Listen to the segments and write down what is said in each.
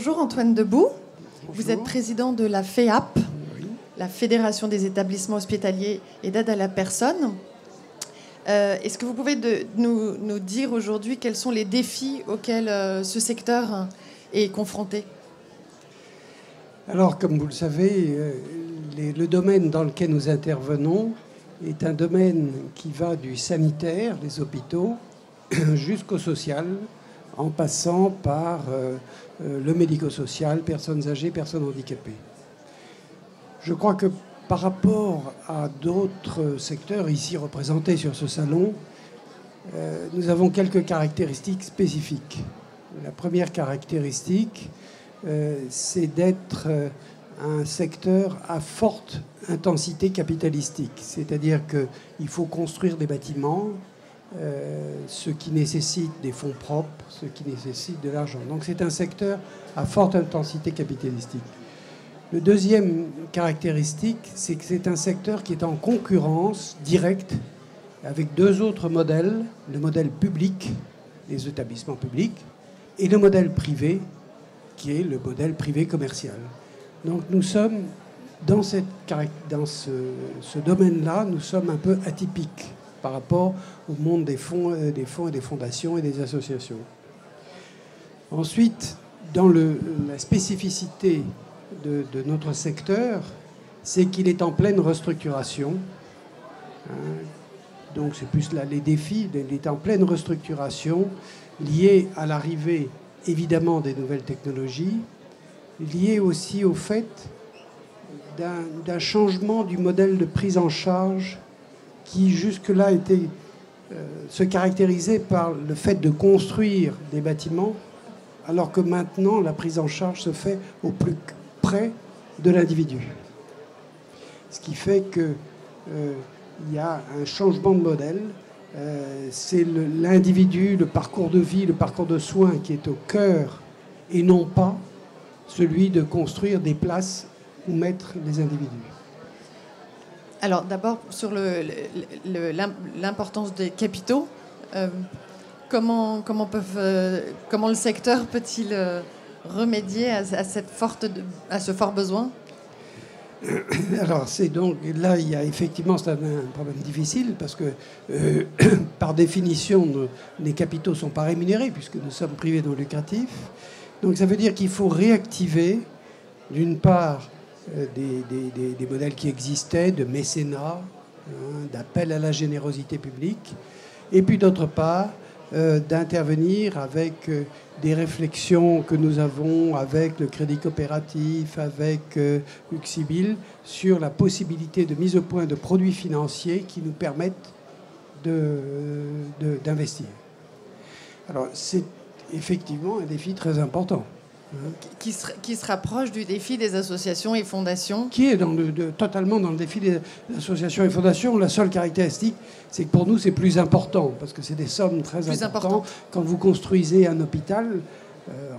Bonjour Antoine Debout. Bonjour. Vous êtes président de la FEHAP, Oui. la Fédération des établissements hospitaliers et d'aide à la personne. Est-ce que vous pouvez nous dire aujourd'hui quels sont les défis auxquels ce secteur est confronté ? Alors, comme vous le savez, le domaine dans lequel nous intervenons est un domaine qui va du sanitaire, les hôpitaux, jusqu'au social, en passant par le médico-social, personnes âgées, personnes handicapées. Je crois que par rapport à d'autres secteurs ici représentés sur ce salon, nous avons quelques caractéristiques spécifiques. La première caractéristique, c'est d'être un secteur à forte intensité capitalistique. C'est-à-dire qu'il faut construire des bâtiments, ce qui nécessite des fonds propres, ce qui nécessite de l'argent. Donc c'est un secteur à forte intensité capitalistique. Le deuxième caractéristique, c'est que c'est un secteur qui est en concurrence directe avec deux autres modèles, le modèle public, les établissements publics, et le modèle privé, qui est le modèle privé commercial. Donc nous sommes, dans ce domaine-là, nous sommes un peu atypiques par rapport au monde des fonds et des fondations et des associations. Ensuite, dans la spécificité de notre secteur, c'est qu'il est en pleine restructuration. Donc c'est plus là les défis. Il est en pleine restructuration liée à l'arrivée, évidemment, des nouvelles technologies, liée aussi au fait d'un changement du modèle de prise en charge qui jusque-là se caractérisait par le fait de construire des bâtiments, alors que maintenant la prise en charge se fait au plus près de l'individu. Ce qui fait qu'il y a un changement de modèle. C'est l'individu, le parcours de vie, le parcours de soins qui est au cœur et non pas celui de construire des places où mettre les individus. Alors d'abord, sur l'importance des capitaux, comment le secteur peut-il remédier à ce fort besoin ? Alors, c'est donc là, il y a effectivement, c'est un problème difficile parce que, par définition, les capitaux ne sont pas rémunérés puisque nous sommes privés non lucratifs. Donc, ça veut dire qu'il faut réactiver, d'une part, des modèles qui existaient de mécénat, d'appel à la générosité publique, et puis, d'autre part, d'intervenir avec des réflexions que nous avons avec le Crédit Coopératif, avec Uxibil, sur la possibilité de mise au point de produits financiers qui nous permettent d'investir. Alors, c'est effectivement un défi très important. Qui se rapproche du défi des associations et fondations. Qui est totalement dans le défi des associations et fondations. La seule caractéristique, c'est que pour nous, c'est plus important, parce que c'est des sommes très importantes. Quand vous construisez un hôpital,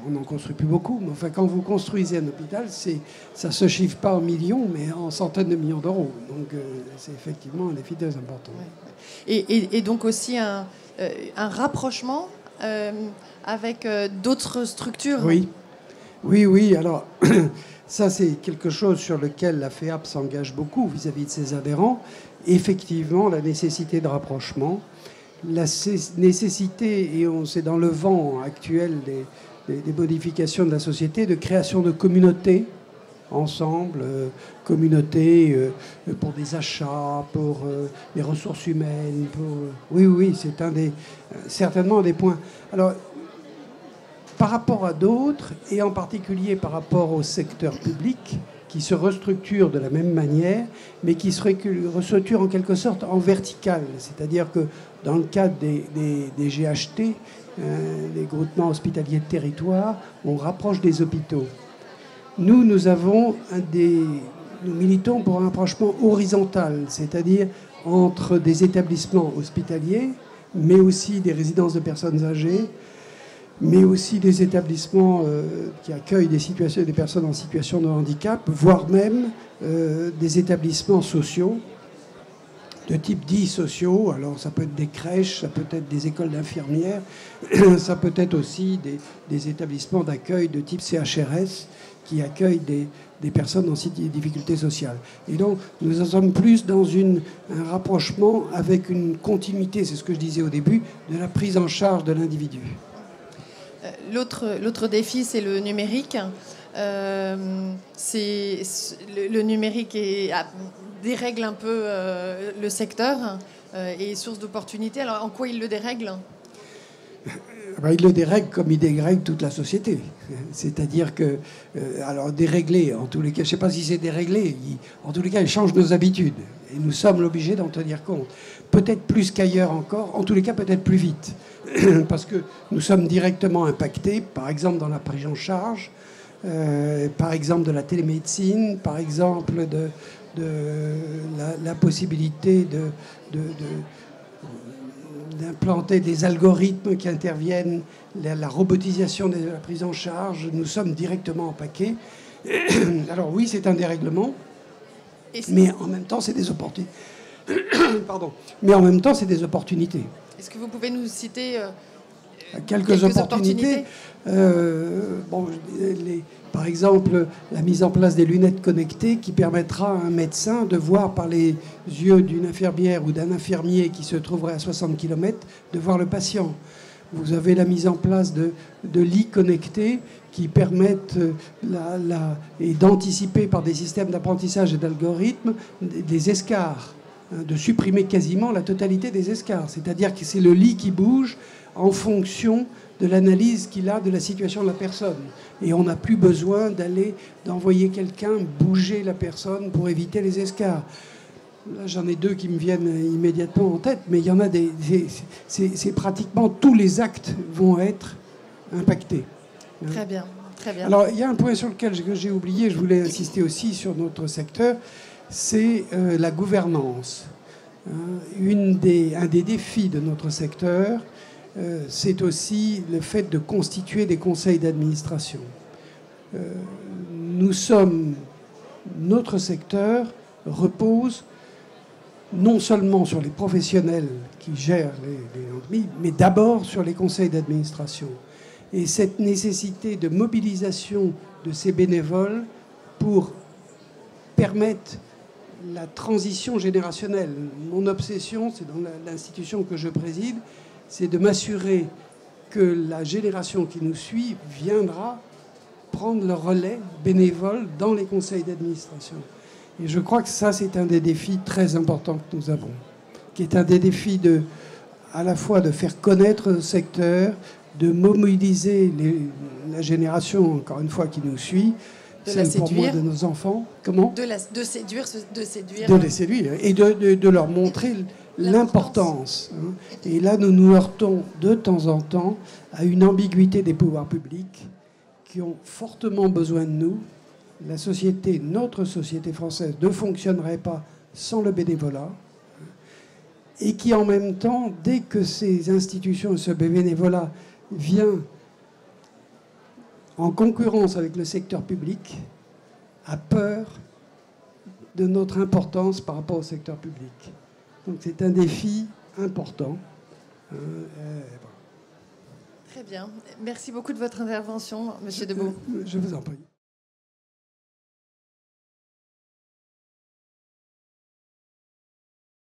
on n'en construit plus beaucoup, mais enfin, quand vous construisez un hôpital, ça ne se chiffre pas en millions, mais en centaines de millions d'euros. Donc, c'est effectivement un défi très important. Ouais. Et donc aussi un rapprochement avec d'autres structures. Oui. Alors, ça, c'est quelque chose sur lequel la FEHAP s'engage beaucoup vis-à-vis de ses adhérents. Effectivement, la nécessité de rapprochement, la nécessité, et c'est dans le vent actuel des modifications de la société, de création de communautés ensemble, communautés pour des achats, pour les ressources humaines. Oui, c'est certainement un des points. Alors, par rapport à d'autres, et en particulier par rapport au secteur public, qui se restructure de la même manière, mais qui se restructure en quelque sorte en vertical. C'est-à-dire que dans le cadre des GHT, les groupements hospitaliers de territoire, on rapproche des hôpitaux. Nous militons pour un rapprochement horizontal, c'est-à-dire entre des établissements hospitaliers, mais aussi des résidences de personnes âgées, mais aussi des établissements qui accueillent des personnes en situation de handicap, voire même des établissements sociaux de type dits sociaux. Alors ça peut être des crèches, ça peut être des écoles d'infirmières, ça peut être aussi des établissements d'accueil de type CHRS qui accueillent des personnes en difficulté sociale. Et donc nous en sommes plus dans un rapprochement avec une continuité, c'est ce que je disais au début, de la prise en charge de l'individu. L'autre défi, c'est le numérique. Le numérique dérègle un peu le secteur et source d'opportunités. Alors, en quoi il le dérègle ? Il le dérègle comme il dérègle toute la société. C'est-à-dire que, alors dérégler, en tous les cas, je ne sais pas si c'est déréglé, en tous les cas, il change nos habitudes. Et nous sommes obligés d'en tenir compte. Peut-être plus qu'ailleurs encore, en tous les cas, peut-être plus vite. Parce que nous sommes directement impactés, par exemple dans la prise en charge, par exemple de la télémédecine, par exemple de la possibilité d'implanter des algorithmes qui interviennent, la robotisation de la prise en charge. Nous sommes directement impactés. Alors oui, c'est un dérèglement, mais en même temps, c'est des opportunités. Pardon. Mais en même temps, c'est des opportunités. Est-ce que vous pouvez nous citer quelques opportunités. Par exemple, la mise en place des lunettes connectées qui permettra à un médecin de voir par les yeux d'une infirmière ou d'un infirmier qui se trouverait à 60 km, de voir le patient. Vous avez la mise en place de lits connectés qui permettent et d'anticiper par des systèmes d'apprentissage et d'algorithmes des escarres, de supprimer quasiment la totalité des escarres. C'est-à-dire que c'est le lit qui bouge en fonction de l'analyse qu'il a de la situation de la personne. Et on n'a plus besoin d'envoyer quelqu'un bouger la personne pour éviter les escarres. Là, j'en ai deux qui me viennent immédiatement en tête, mais il y en a c'est pratiquement tous les actes vont être impactés. Très bien, très bien. Alors, il y a un point sur lequel j'ai oublié, je voulais insister aussi sur notre secteur, c'est la gouvernance. Un des défis de notre secteur, c'est aussi le fait de constituer des conseils d'administration. Notre secteur repose non seulement sur les professionnels qui gèrent les entreprises, mais d'abord sur les conseils d'administration. Et cette nécessité de mobilisation de ces bénévoles pour permettre la transition générationnelle. Mon obsession, c'est dans l'institution que je préside, c'est de m'assurer que la génération qui nous suit viendra prendre le relais bénévole dans les conseils d'administration. Et je crois que ça, c'est un des défis très importants que nous avons, qui est un des défis à la fois de faire connaître le secteur, de mobiliser la génération, encore une fois, qui nous suit, celle pour moi de nos enfants. Comment ? De séduire. De les séduire et de leur montrer l'importance. Et là, nous nous heurtons de temps en temps à une ambiguïté des pouvoirs publics qui ont fortement besoin de nous. La société, notre société française, ne fonctionnerait pas sans le bénévolat. Et qui, en même temps, dès que ces institutions et ce bénévolat vient en concurrence avec le secteur public, a peur de notre importance par rapport au secteur public. Donc c'est un défi important. Très bien. Merci beaucoup de votre intervention, Monsieur Debeau. Je vous en prie.